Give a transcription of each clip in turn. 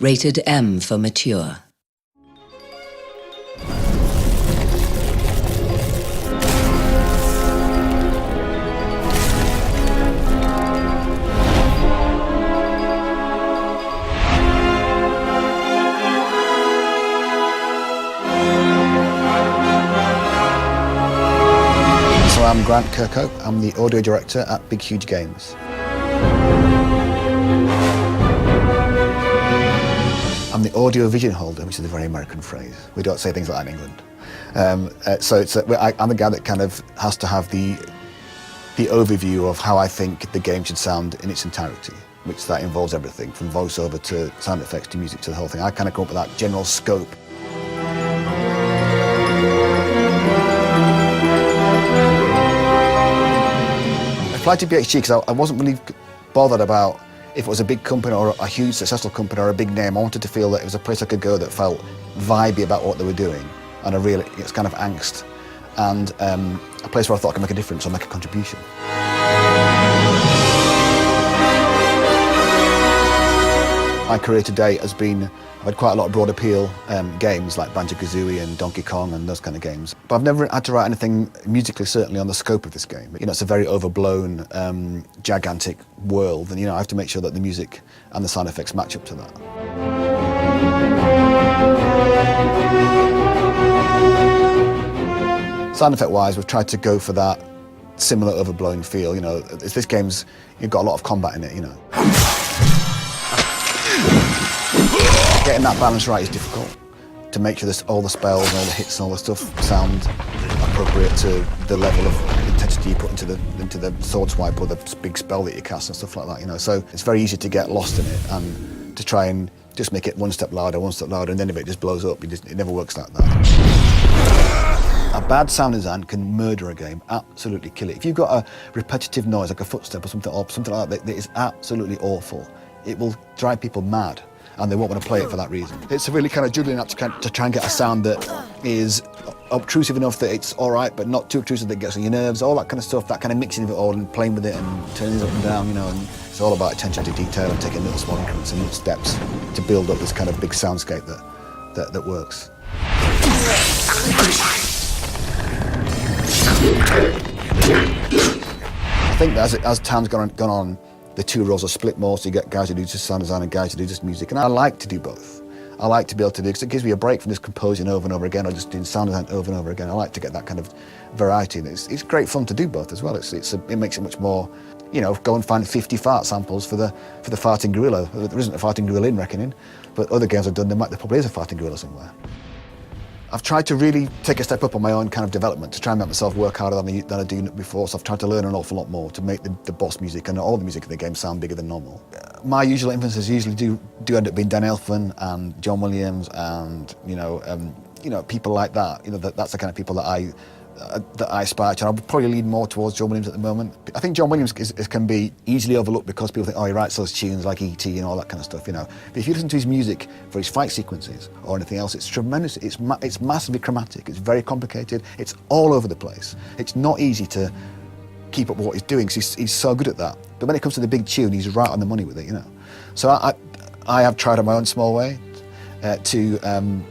Rated M for mature. So I'm Grant Kirkhope. I'm the audio director at Big Huge Games. I'm the audio vision holder, which is a very American phrase. We don't say things like that in England. I'm the guy that kind of has to have the overview of how I think the game should sound in its entirety, which that involves everything from voiceover to sound effects to music to the whole thing. I kind of come up with that general scope. I applied to BHG because I wasn't really bothered about if it was a big company or a huge successful company or a big name. I wanted to feel that it was a place I could go that felt vibey about what they were doing, and it's kind of angst, and a place where I thought I could make a difference or make a contribution. My career today has been, I've had quite a lot of broad appeal games like Banjo-Kazooie and Donkey Kong and those kind of games. But I've never had to write anything musically, certainly, on the scope of this game. You know, it's a very overblown, gigantic world, and I have to make sure that the music and the sound effects match up to that. Sound effect-wise, we've tried to go for that similar overblown feel. This game's, you've got a lot of combat in it, Getting that balance right is difficult, to make sure all the spells and all the hits and all the stuff sound appropriate to the level of intensity you put into the sword swipe or the big spell that you cast and stuff like that, So it's very easy to get lost in it and to try and just make it one step louder, and then if it just blows up, it never works like that. A bad sound design can murder a game, absolutely kill it. If you've got a repetitive noise, like a footstep or something like that, that is absolutely awful. It will drive people mad, and they won't want to play it for that reason. It's a really kind of juggling act to try and get a sound that is obtrusive enough that it's all right, but not too obtrusive that it gets on your nerves, all that kind of stuff, that kind of mixing of it all and playing with it and turning it up and down, and it's all about attention to detail and taking little small increments and little steps to build up this kind of big soundscape that works. I think that as time's gone on, the two roles are split more, so you get guys who do just sound design and guys who do just music. And I like to do both. I like to be able to do, because it gives me a break from just composing over and over again or just doing sound design over and over again. I like to get that kind of variety, and it's great fun to do both as well. It makes it much more, go and find 50 fart samples for the farting gorilla. There isn't a farting gorilla in Reckoning, but other games I've done, there probably is a farting gorilla somewhere. I've tried to really take a step up on my own kind of development to try and make myself work harder than I do before, so I've tried to learn an awful lot more to make the boss music and all the music in the game sound bigger than normal. My usual influences usually do end up being Dan Elfman and John Williams and, people like that. That's the kind of people that I aspire to. And I'll probably lean more towards John Williams at the moment. I think John Williams can be easily overlooked because people think, oh, he writes those tunes like E.T. and all that kind of stuff, But if you listen to his music for his fight sequences or anything else, it's tremendous. It's massively chromatic. It's very complicated. It's all over the place. It's not easy to keep up with what he's doing because he's so good at that. But when it comes to the big tune, he's right on the money with it, So I have tried in my own small way to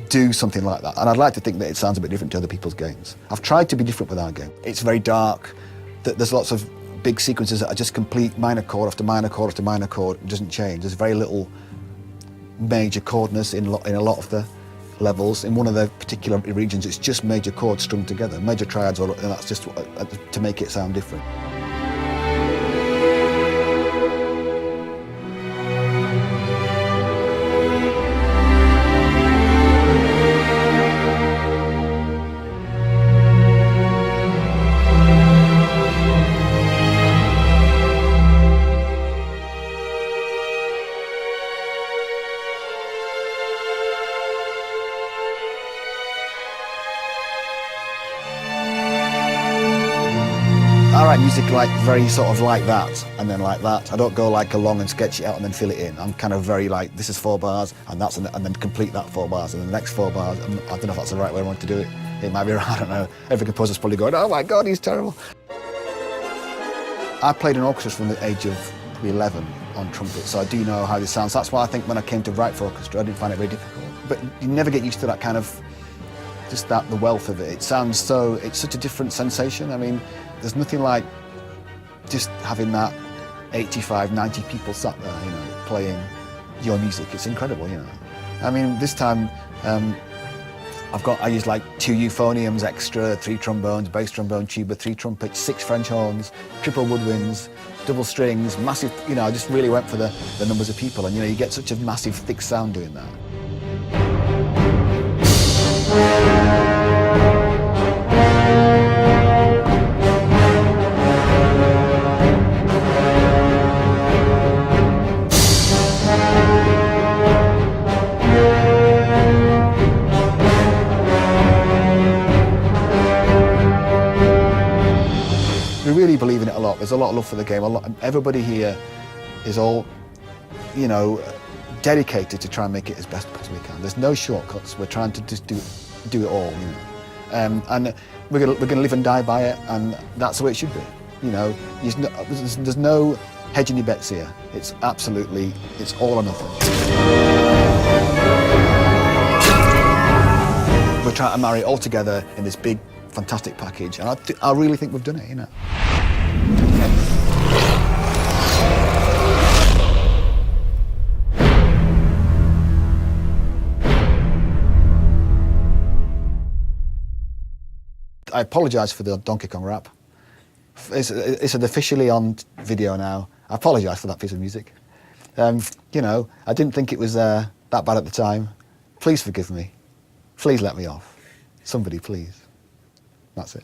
do something like that, and I'd like to think that it sounds a bit different to other people's games. I've tried to be different with our game. It's very dark, there's lots of big sequences that are just complete minor chord after minor chord after minor chord. It doesn't change. There's very little major chordness in a lot of the levels. In one of the particular regions, it's just major chords strung together, major triads, and that's just to make it sound different. I write music very sort of like that, and then like that. I don't go along and sketch it out and then fill it in. I'm kind of very this is 4 bars, and then complete that 4 bars, and then the next 4 bars. I don't know if that's the right way I want to do it. It might be, I don't know. Every composer's probably going, oh my God, he's terrible. I played in orchestras from the age of 11, on trumpet, so I do know how this sounds. That's why I think when I came to write for orchestra, I didn't find it very difficult. But you never get used to that kind of, just that, the wealth of it. It sounds so, it's such a different sensation. I mean, there's nothing like just having that 85, 90 people sat there, you know, playing your music. It's incredible, you know. I mean, this time, I use like 2 euphoniums extra, 3 trombones, bass trombone, tuba, 3 trumpets, 6 French horns, triple woodwinds, double strings, massive, you know, I just really went for the numbers of people, and you know, you get such a massive, thick sound doing that. We really believe in it a lot. There's a lot of love for the game. Everybody here is all, you know, dedicated to try and make it as best as we can. There's no shortcuts. We're trying to just do it all, you know. And we're gonna live and die by it, and that's the way it should be. You know, there's no hedging your bets here. It's absolutely, it's all or nothing. We're trying to marry it all together in this big, fantastic package, and I really think we've done it, you know. I apologise for the Donkey Kong rap. It's officially on video now. I apologise for that piece of music. You know, I didn't think it was that bad at the time. Please forgive me. Please let me off. Somebody, please. That's it.